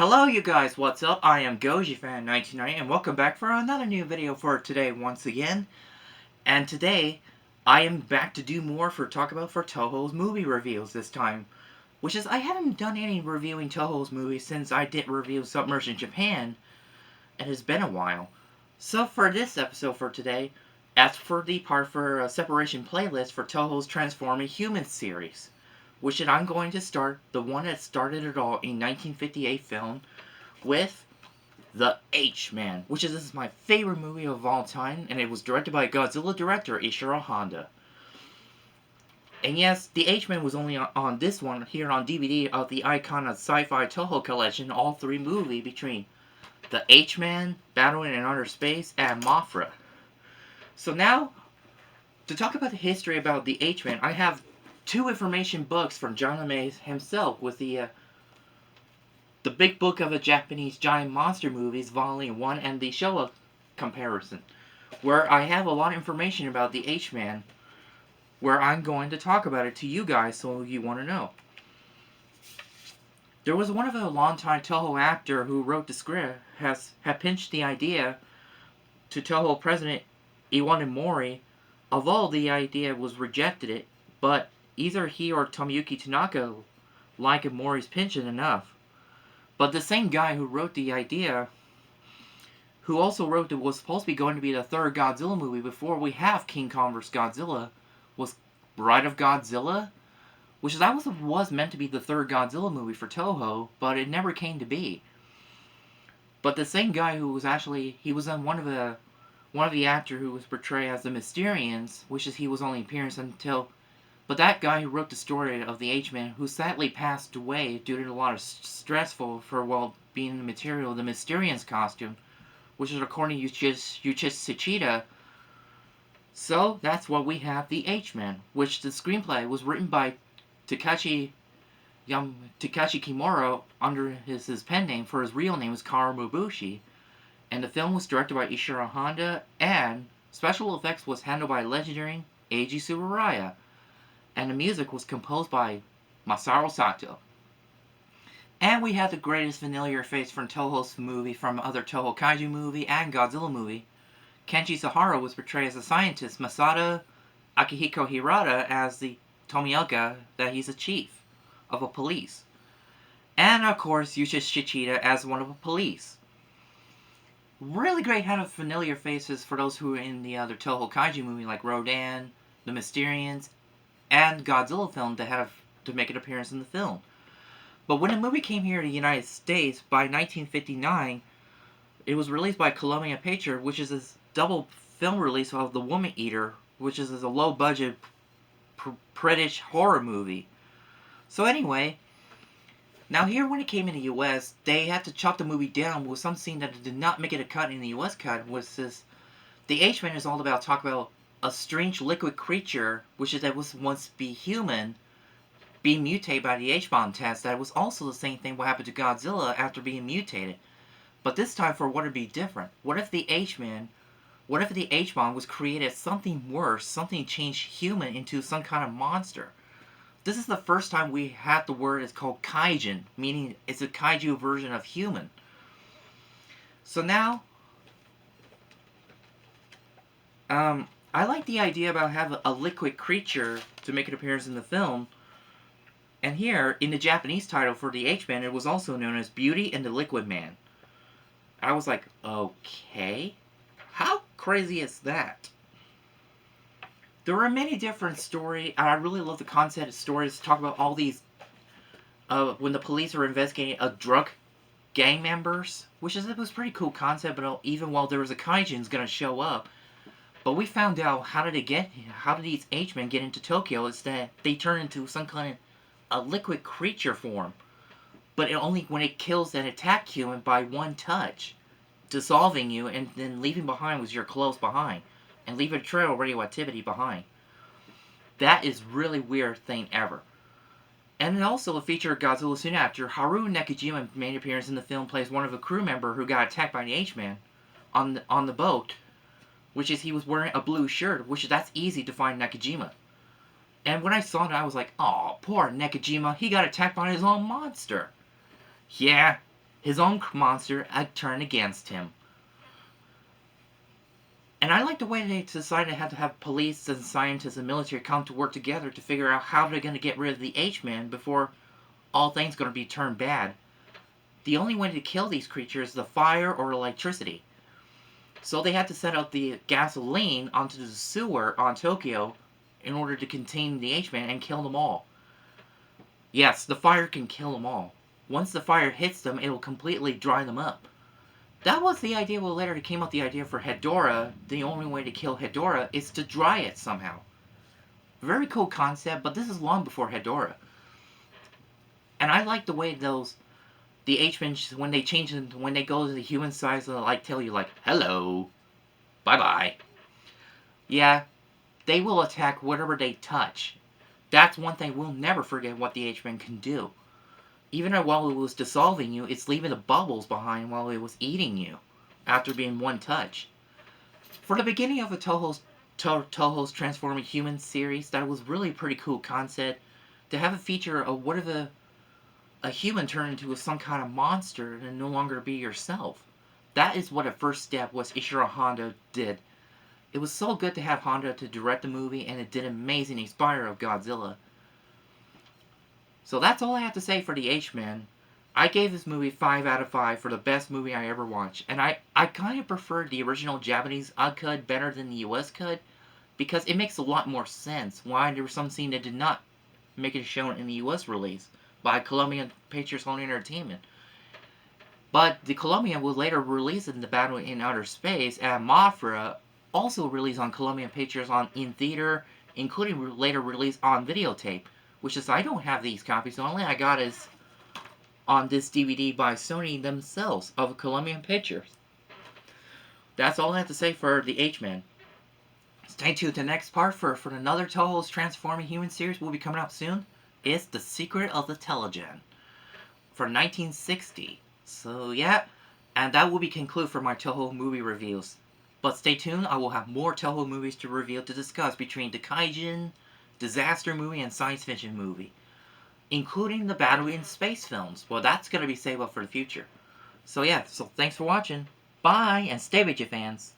Hello you guys, what's up? I am GojiFan1990 and welcome back for another new video for today once again. And today, I am back to do more for Toho's movie reviews this time. Which is, I haven't done any reviewing Toho's movies since I did review Submerged in Japan. It has been a while. So for this episode for today, as for the part for a separation playlist for Toho's Transforming Human Series. Which I'm going to start, the one that started it all in 1958 film, with The H-Man, which is my favorite movie of all time, and it was directed by Godzilla director Ishiro Honda. And yes, The H-Man was only on this one here on DVD of the icon of sci-fi Toho collection, all three movies between The H-Man, Battling in Outer Space, and Mothra. So now, to talk about the history about The H-Man, I have two information books from John Mays himself with the Big Book of a Japanese Giant Monster Movies, Volume 1, and the Showa comparison, where I have a lot of information about the H-Man, where I'm going to talk about it to you guys so you want to know. There was one of a longtime Toho actor who wrote the script, had pitched the idea to Toho president Iwanimori, although the idea was rejected but either he or Tomoyuki Tanaka liked Mori's pitch enough. But the same guy who wrote the idea, who also wrote that was supposed to be going to be the third Godzilla movie before we have King Kong vs. Godzilla, was Bride of Godzilla, which was meant to be the third Godzilla movie for Toho, but it never came to be. But the same guy who was actually, he was on one of the actor who was portrayed as the Mysterians, which is he was only appearance until. But that guy who wrote the story of the H-Man, who sadly passed away due to a lot of stressful for, being the material of the Mysterians costume, which is according to Yuichi Tsuchida. So, that's what we have, the H-Man, which the screenplay was written by Takeshi Kimura under his pen name, for his real name is Karo Mubushi, and the film was directed by Ishiro Honda, and special effects was handled by legendary Eiji Tsuburaya. And the music was composed by Masaur Sato. And we have the greatest familiar face from Toho's movie from other Toho Kaiju movie and Godzilla movie. Kenji Sahara was portrayed as a scientist, Masada Akihiko Hirata as the Tomioka, that he's a chief of a police. And of course, Yuichi Tsuchida as one of the police. Really great head of familiar faces for those who are in the other Toho Kaiju movie like Rodan, the Mysterians, and Godzilla film to make an appearance in the film. But when the movie came here to the United States, by 1959, it was released by Columbia Pictures, which is a double film release of The Woman Eater, which is a low-budget British horror movie. So anyway, now here when it came in the US, they had to chop the movie down with some scene that did not make it a cut in the US cut, was this. The H-Man is all about talk about a strange liquid creature, which is that was once be human, being mutated by the H-bomb test. That was also the same thing what happened to Godzilla after being mutated. But this time for what would be different. What if the H-bomb was created as something worse, something changed human into some kind of monster? This is the first time we had the word, it's called kaijin, meaning it's a kaiju version of human. So now, I like the idea about having a liquid creature to make an appearance in the film. And here, in the Japanese title for the H-Man, it was also known as Beauty and the Liquid Man. I was like, okay, how crazy is that? There are many different stories, and I really love the concept of stories to talk about all these, when the police are investigating a drug gang members, it was a pretty cool concept, but even while there was a kaijin's gonna show up. But we found out how did these H-Men get into Tokyo is that they turn into some kind of a liquid creature form. But only when it kills an attack human by one touch, dissolving you and then leaving behind with your clothes behind. And leaving a trail of radioactivity behind. That is really weird thing ever. And it also featured Godzilla soon after. Haru Nakajima made an appearance in the film, plays one of the crew member who got attacked by the H-Man on the boat. Which is he was wearing a blue shirt, that's easy to find Nakajima. And when I saw that, I was like, oh, poor Nakajima, he got attacked by his own monster. Yeah, his own monster had turned against him. And I like the way they decided to have police and scientists and military come to work together to figure out how they're going to get rid of the H-Men before all things going to be turned bad. The only way to kill these creatures is the fire or electricity. So they had to set out the gasoline onto the sewer on Tokyo in order to contain the H-Men and kill them all. Yes, the fire can kill them all. Once the fire hits them, it'll completely dry them up. That was the idea when later came up the idea for Hedorah. The only way to kill Hedorah is to dry it somehow. Very cool concept, but this is long before Hedorah. And I like the way the H-Men, when they change them, when they go to the human size, they'll like tell you like, hello, bye-bye. Yeah, they will attack whatever they touch. That's one thing we'll never forget what the H-Men can do. Even while it was dissolving you, it's leaving the bubbles behind while it was eating you, after being one touch. For the beginning of the Toho's Transforming Human Series, that was really a pretty cool concept. To have a feature of what if a human turned into some kind of monster and no longer be yourself. That is what a first step was Ishiro Honda did. It was so good to have Honda to direct the movie, and it did amazing in Spire of Godzilla. So that's all I have to say for the H-Men. I gave this movie 5 out of 5 for the best movie I ever watched. And I kind of prefer the original Japanese cut better than the US cut, because it makes a lot more sense why there was some scene that did not make it shown in the US release by Colombian Pictures Home Entertainment. But the Colombian was later released in the Battle in Outer Space, and Mafra also released on Colombian Pictures in theater, including later release on videotape. Which is, I don't have these copies, the only I got is on this DVD by Sony themselves of Colombian Pictures. That's all I have to say for the H-Men. Stay tuned to the next part for another Toho's Transforming Human Series will be coming up soon. It's The Secret of the Telegian for 1960. So yeah, and that will be conclude for my Toho movie reviews. But stay tuned, I will have more Toho movies to review to discuss between the Kaijin, disaster movie, and science fiction movie, including the battle in space films. Well, that's going to be saved up for the future. So yeah, so thanks for watching. Bye, and stay with you, fans.